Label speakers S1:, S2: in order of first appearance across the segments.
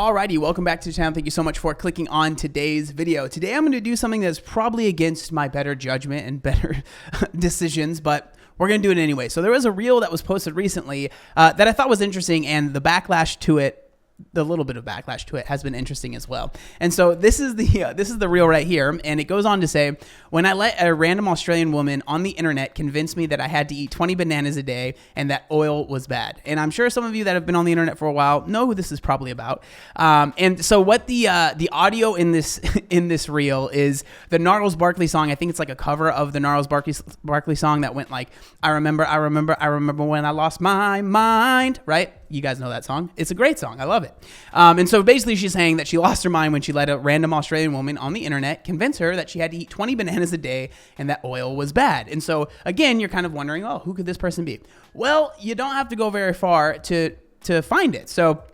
S1: Alrighty, welcome back to the channel. Thank you so much for clicking on today's video. Today I'm going to do something that's probably against my better judgment and better decisions, but we're going to do it anyway. So there was a reel that was posted recently that I thought was interesting, and the backlash to it, the little bit of backlash to it, has been interesting as well. And so this is the reel right here, and it goes on to say, when I let a random Australian woman on the internet convince me that I had to eat 20 bananas a day and that oil was bad. And I'm sure some of you that have been on the internet for a while know who this is probably about. And so what the audio in this reel is the Gnarls Barkley song. I think it's like a cover of the Gnarls Barkley song that went like, I remember when I lost my mind, right? You guys know that song. It's a great song. I love it. And so basically she's saying that she lost her mind when she let a random Australian woman on the internet convince her that she had to eat 20 bananas a day and that oil was bad. And so again, you're kind of wondering, oh, who could this person be? Well, you don't have to go very far to find it. So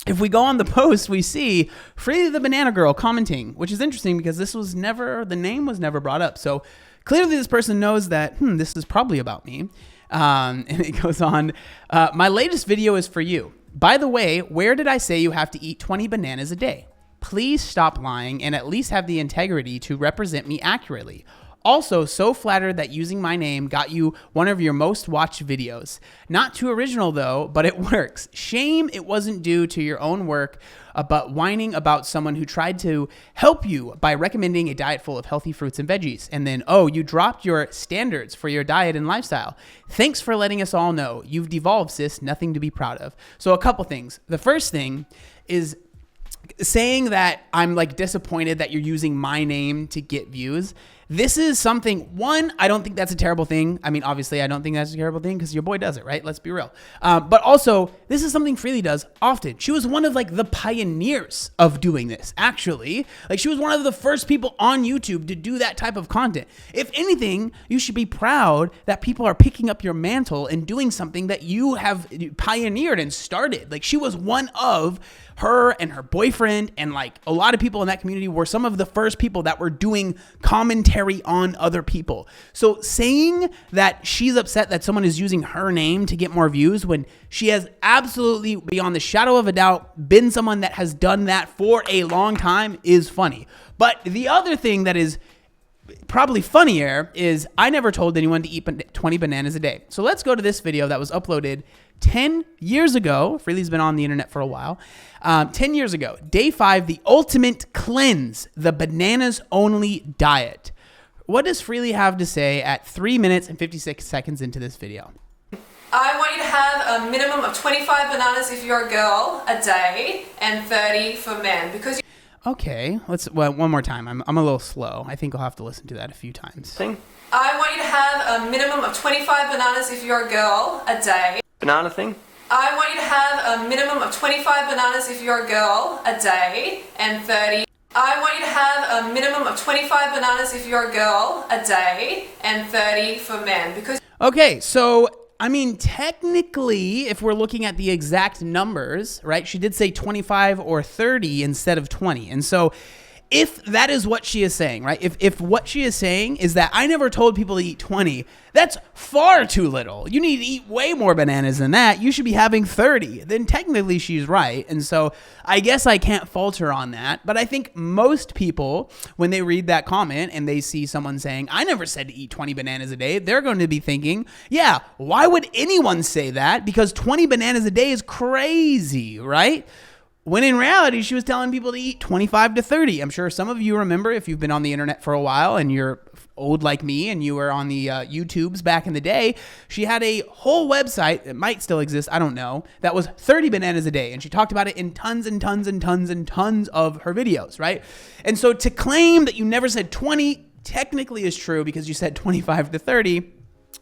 S1: if we go on the post, we see Freelee the Banana Girl commenting, which is interesting because the name was never brought up. So clearly this person knows that, this is probably about me. And it goes on, my latest video is for you. By the way, where did I say you have to eat 20 bananas a day? Please stop lying and at least have the integrity to represent me accurately. Also, so flattered that using my name got you one of your most watched videos. Not too original though, but it works. Shame it wasn't due to your own work, but whining about someone who tried to help you by recommending a diet full of healthy fruits and veggies. And then, oh, you dropped your standards for your diet and lifestyle. Thanks for letting us all know. You've devolved, sis. Nothing to be proud of. So a couple things. The first thing is saying that I'm like disappointed that you're using my name to get views. This is something, one, I don't think that's a terrible thing. I mean, obviously I don't think that's a terrible thing because your boy does it, right? Let's be real. But also this is something Freelee does often. She was one of like the pioneers of doing this, actually. Like she was one of the first people on YouTube to do that type of content. If anything, you should be proud that people are picking up your mantle and doing something that you have pioneered and started. Like she was one of her and her boyfriend and like a lot of people in that community were some of the first people that were doing commentary on other people. So saying that she's upset that someone is using her name to get more views when she has absolutely, beyond the shadow of a doubt, been someone that has done that for a long time is funny. But the other thing that is probably funnier is I never told anyone to eat 20 bananas a day. So let's go to this video that was uploaded 10 years ago. Freelee's been on the internet for a while. 10 years ago, day 5, the ultimate cleanse, the bananas only diet. What does Freelee have to say at 3 minutes and 56 seconds into this video?
S2: I want you to have a minimum of 25 bananas if you're a girl a day and 30 for men because
S1: Okay, one more time. I'm a little slow. I think I'll have to listen to that a few times.
S2: I want you to have a minimum of 25 bananas if you're a girl a day.
S3: Banana thing?
S2: I want you to have a minimum of 25 bananas if you're a girl a day and 30. I want you to have a minimum of 25 bananas if you're a girl a day and 30 for men because...
S1: Okay, so I mean, technically, if we're looking at the exact numbers, right, she did say 25 or 30 instead of 20. And so if that is what she is saying, right, if what she is saying is that I never told people to eat 20, that's far too little. You need to eat way more bananas than that. You should be having 30. Then technically she's right. And so I guess I can't fault her on that. But I think most people, when they read that comment and they see someone saying, I never said to eat 20 bananas a day, they're going to be thinking, yeah, why would anyone say that? Because 20 bananas a day is crazy, right? When in reality, she was telling people to eat 25 to 30. I'm sure some of you remember if you've been on the internet for a while and you're old like me and you were on the YouTubes back in the day, she had a whole website that might still exist, I don't know, that was 30 bananas a day. And she talked about it in tons and tons and tons and tons of her videos, right? And so to claim that you never said 20 technically is true because you said 25 to 30,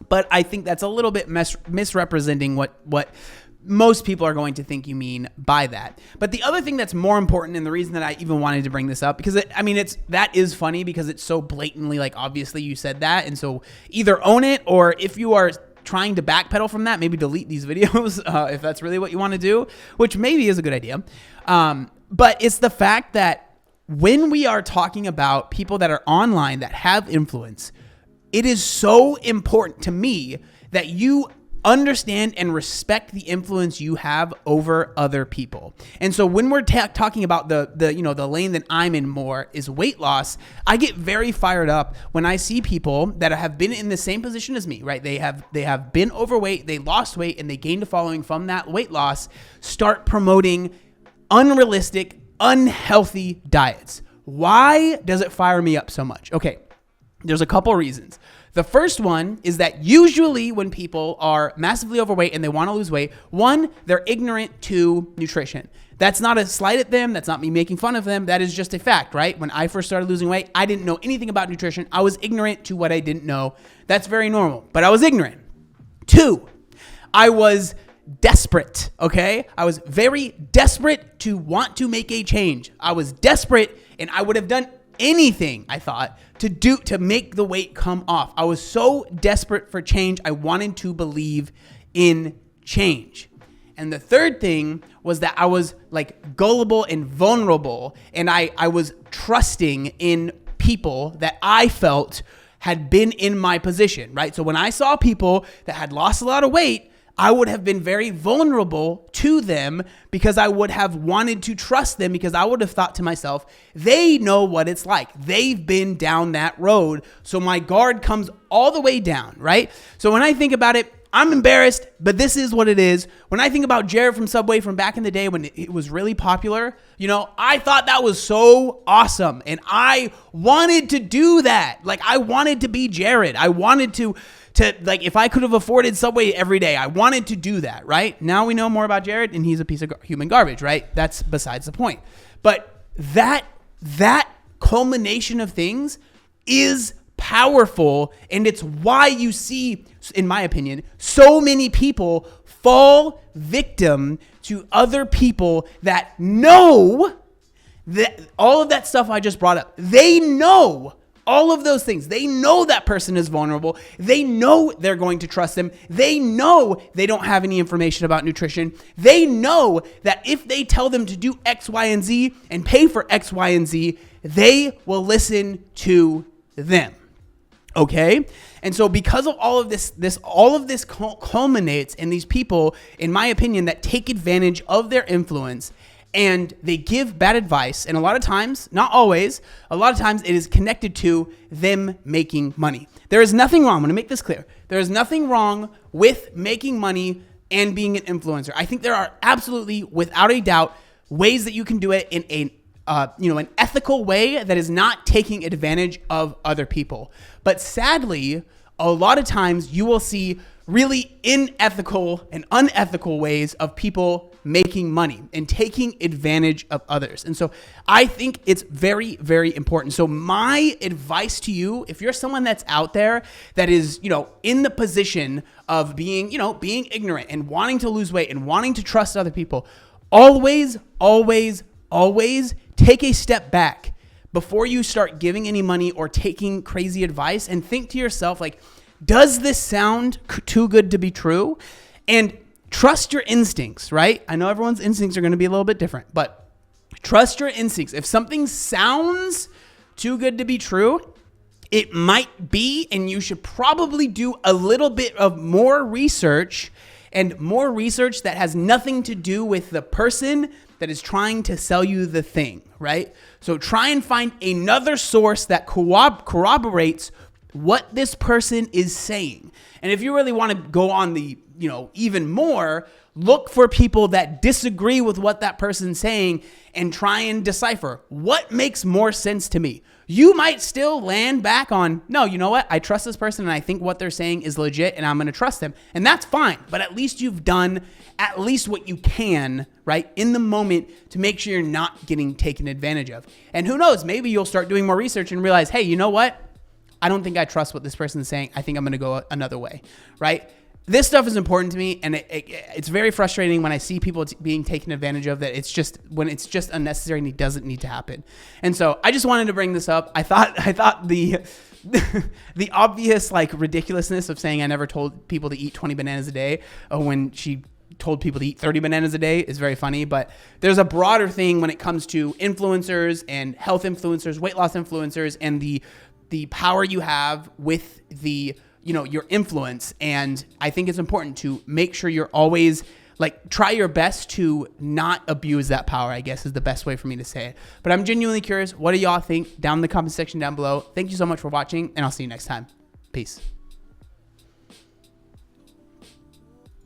S1: but I think that's a little bit misrepresenting what most people are going to think you mean by that. But the other thing that's more important, and the reason that I even wanted to bring this up, because that is funny because it's so blatantly, like, obviously you said that. And so either own it, or if you are trying to backpedal from that, maybe delete these videos if that's really what you want to do, which maybe is a good idea. But it's the fact that when we are talking about people that are online that have influence, it is so important to me that you understand and respect the influence you have over other people. And so when we're talking about the lane that I'm in more is weight loss, I get very fired up when I see people that have been in the same position as me, right? They have been overweight, they lost weight, and they gained a following from that weight loss, start promoting unrealistic, unhealthy diets. Why does it fire me up so much? Okay, there's a couple reasons. The first one is that usually when people are massively overweight and they want to lose weight, one, they're ignorant to nutrition. That's not a slight at them. That's not me making fun of them. That is just a fact, right? When I first started losing weight, I didn't know anything about nutrition. I was ignorant to what I didn't know. That's very normal, but I was ignorant. Two, I was desperate, okay? I was very desperate to want to make a change. I was desperate, and I would have done anything, I thought, to make the weight come off. I was so desperate for change. I wanted to believe in change. And the third thing was that I was like gullible and vulnerable, and I was trusting in people that I felt had been in my position, right? So when I saw people that had lost a lot of weight, I would have been very vulnerable to them because I would have wanted to trust them, because I would have thought to myself, they know what it's like. They've been down that road. So my guard comes all the way down, right? So when I think about it, I'm embarrassed, but this is what it is. When I think about Jared from Subway from back in the day when it was really popular, I thought that was so awesome. And I wanted to do that. Like, I wanted to be Jared. I wanted to if I could have afforded Subway every day, I wanted to do that, right? Now we know more about Jared, and he's a piece of human garbage, right? That's besides the point. But that culmination of things is powerful, and it's why you see, in my opinion, so many people fall victim to other people that know that all of that stuff I just brought up. They know all of those things. They know that person is vulnerable. They know they're going to trust them. They know they don't have any information about nutrition. They know that if they tell them to do X, Y, and Z and pay for X, Y, and Z, they will listen to them. Okay? And so because of all of this culminates in these people, in my opinion, that take advantage of their influence, and they give bad advice. And a lot of times, not always, a lot of times it is connected to them making money. There is nothing wrong. I'm going to make this clear. There is nothing wrong with making money and being an influencer. I think there are absolutely, without a doubt, ways that you can do it in an ethical way that is not taking advantage of other people. But sadly, a lot of times you will see really unethical and unethical ways of people making money and taking advantage of others. And so I think it's very, very important. So my advice to you, if you're someone that's out there that is, in the position of being ignorant and wanting to lose weight and wanting to trust other people, always, always, always take a step back before you start giving any money or taking crazy advice, and think to yourself, like, does this sound too good to be true? And trust your instincts, right? I know everyone's instincts are going to be a little bit different, but trust your instincts. If something sounds too good to be true, it might be, and you should probably do a little bit of more research, and more research that has nothing to do with the person that is trying to sell you the thing, right? So try and find another source that corroborates what this person is saying. And if you really want to go on the, even more, look for people that disagree with what that person's saying and try and decipher what makes more sense to me. You might still land back on, no, you know what? I trust this person and I think what they're saying is legit and I'm going to trust them. And that's fine. But at least you've done at least what you can, right, in the moment to make sure you're not getting taken advantage of. And who knows, maybe you'll start doing more research and realize, hey, you know what? I don't think I trust what this person is saying. I think I'm going to go another way, right? This stuff is important to me, and it's very frustrating when I see people being taken advantage of, that it's just unnecessary and it doesn't need to happen. And so I just wanted to bring this up. I thought the the obvious ridiculousness of saying I never told people to eat 20 bananas a day when she told people to eat 30 bananas a day is very funny. But there's a broader thing when it comes to influencers and health influencers, weight loss influencers, and the power you have with the your influence. And I think it's important to make sure you're always try your best to not abuse that power, I guess is the best way for me to say it. But I'm genuinely curious. What do y'all think? Down in the comment section down below. Thank you so much for watching, and I'll see you next time. Peace.